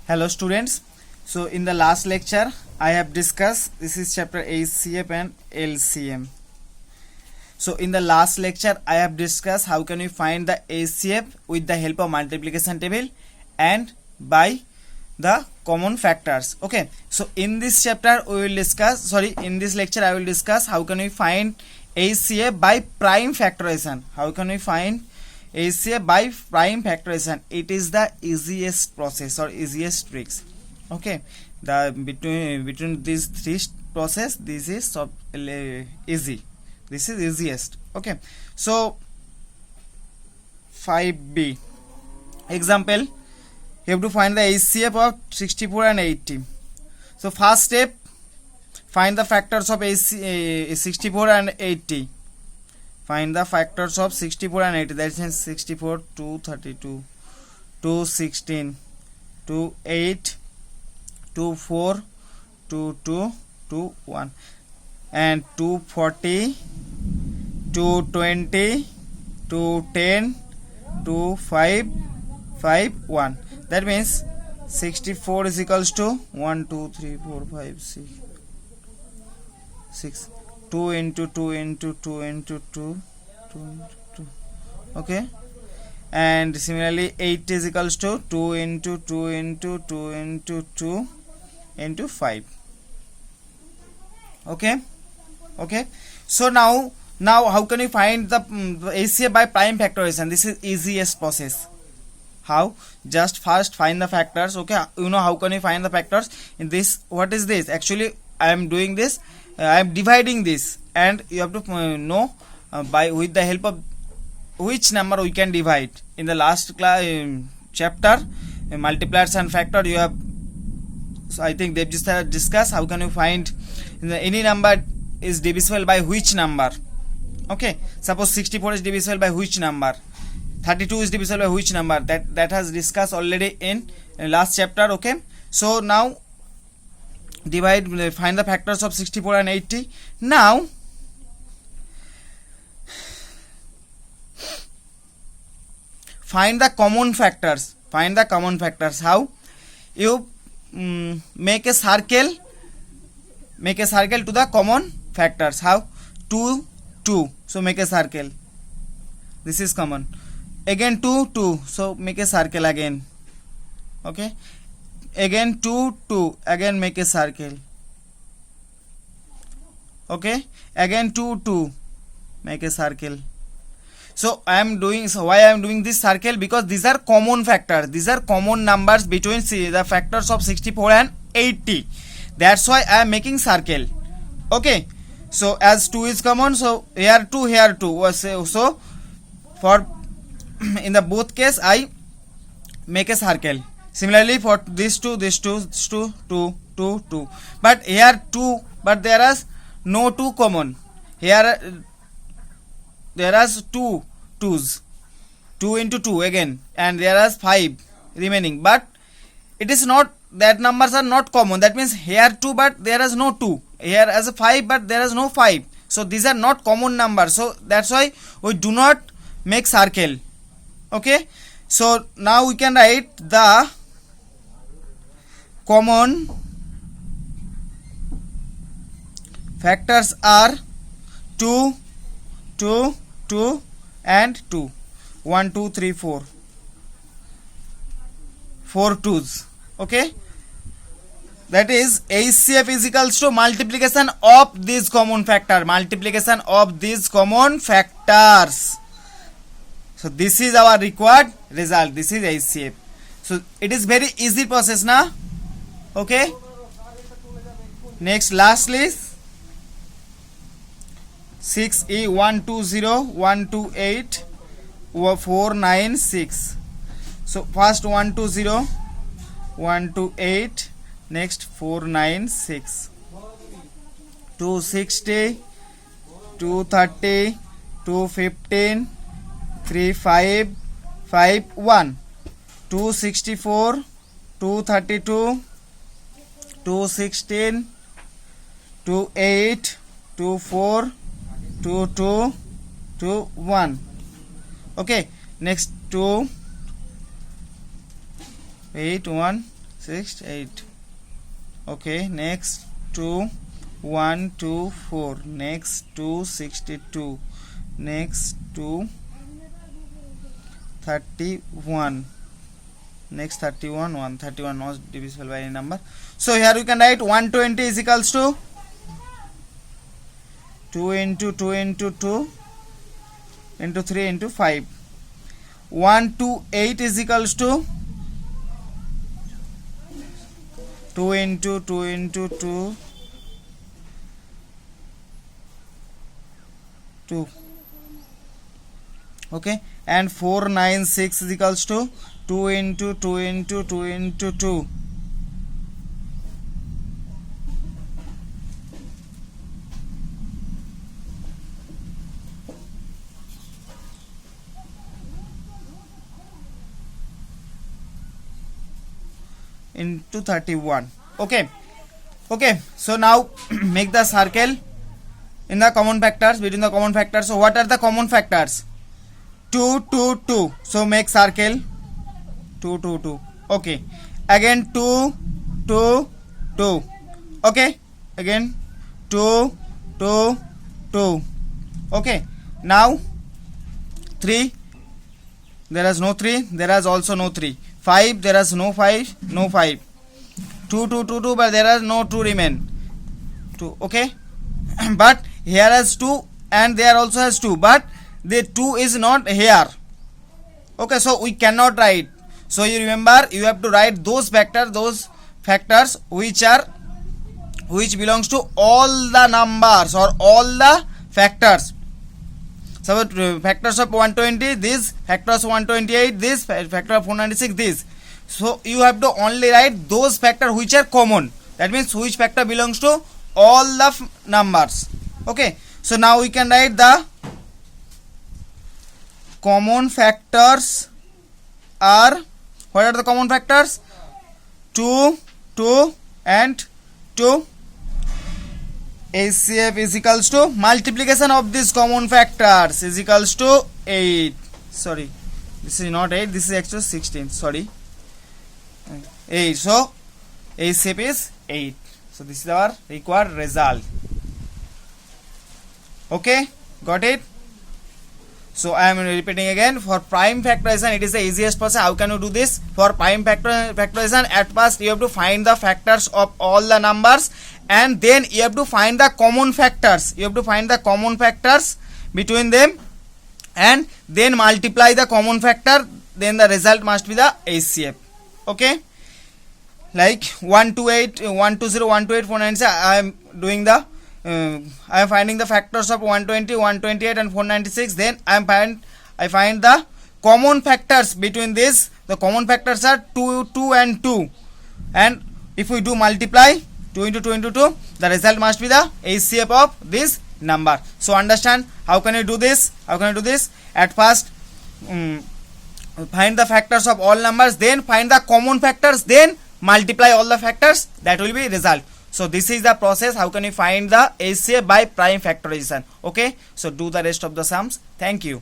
Hello students. So in the last lecture I have discussed, this is chapter HCF and LCM. So in the last lecture I have discussed how can we find the HCF with the help of multiplication table and by the common factors. Okay, so in this chapter we will discuss, in this lecture I will discuss how can we find HCF by prime factorization. How can we find HCF by prime factorization? It is the easiest process or easiest tricks. Okay, the between these three process, this is easy. This is easiest. Okay, so 5b example, you have to find the HCF of 64 and 80. So first step, find the factors of 64 and 80. Find the factors of 64 and 80. That is 64, 232, 216, 28, 24, 22, 21, and 240, 220, 210, 25, 1. That means 64 is equals to 1, 2, 3, 4, 5, 6. 2 into 2 into 2 into 2, 2 into 2. Okay, and similarly 8 is equals to 2 into 2 into 2 into 2 into 5. Okay, so now how can we find the HCF by prime factorization? This is easiest process. How? Just first find the factors. Okay, you know how can we find the factors in this? What is this? Actually I am doing this, I am dividing this, and you have to know by with the help of which number we can divide. In the last class chapter, multipliers and factor, you have, so I think they've just discussed how can you find any number is divisible by which number. Okay, suppose 64 is divisible by which number, 32 is divisible by which number, that has discussed already in last chapter. Okay, so now find the factors of 64 and 80. Now find the common factors. How? You make a circle to the common factors. How? 2, 2, so make a circle, this is common. Again 2, 2, so make a circle again. Okay, again 2, 2, again make a circle. Okay, again 2, 2, make a circle. So why I am doing this circle? Because these are common factors, these are common numbers between the factors of 64 and 80. That's why I am making circle. Okay, so as 2 is common, so here 2, here 2, so for in the both case I make a circle. Similarly for this 2, 2, 2. But here 2, but there is no 2 common. Here there is 2 2's, 2 into 2 again, and there is 5 remaining. But it is not, that numbers are not common. That means here 2, but there is no 2. Here as a 5, but there is no 5. So these are not common numbers. So that's why we do not make circle. Okay, so now we can write the common factors are 2, 2, 2 and 2. 1, 2, 3, 4. 4 2's. Okay, that is HCF is equals to multiplication of these common factors. So this is our required result. This is HCF. So it is very easy process now. Okay, next lastly 6e 120 128 496. So first 120 128, next 496, 260 230 215 35 51, 264 232 216 28 24 22 21. Okay, next 2 8 1 6 8. Okay, next 2 1 2 4, next 2 62, next 2 31, next 31 1, 31 was divisible by any number. So here we can write 120 is equals to 2 into 2 into 2 into 3 into 5. 128 is equals to 2 into 2 into 2 2. Okay, and 496 is equals to 2 into 2 into 2 into 2. Into 31. Okay, so now make the circle in the common factors, between the common factors. So what are the common factors? 2 2 2, so make circle 2 2 2. Okay, again 2 2 2. Okay, again 2 2 2. Okay, now 3, there is no 3, there is also no 3. 5, there is no 5, no 5. 2 2 2 2, but there are no 2 remain. 2. Okay, but here has 2 and there also has 2, but the 2 is not here. Okay, so we cannot write. So you remember, you have to write those factors which belongs to all the numbers or all the factors. So factors of 120, this factors of 128, this factor of 496, this. So you have to only write those factors which are common. That means which factor belongs to all the numbers. Okay, so now we can write the common factors are, what are the common factors? 2 2 and 2. HCF is equals to multiplication of these common factors is equals to 8. Sorry, this is not 8, this is actually 16. Sorry, 8. So HCF is 8. So this is our required result. Okay, got it? So I am repeating again. For prime factorization, it is the easiest process. How can you do this? For prime factorization, at first you have to find the factors of all the numbers, and then you have to find the common factors. You have to find the common factors between them, and then multiply the common factor. Then the result must be the HCF. Okay, like 128, 120, 128, 496. I am doing the I am finding the factors of 120, 128 and 496. Then I find the common factors between this. The common factors are 2 2 and 2, and if we do multiply 2 into 2 into 2, the result must be the HCF of this number. So understand how can you do this? How can you do this? At first find the factors of all numbers, then find the common factors, then multiply all the factors. That will be result. So this is the process. How can you find the HCF by prime factorization? Okay, so do the rest of the sums. Thank you.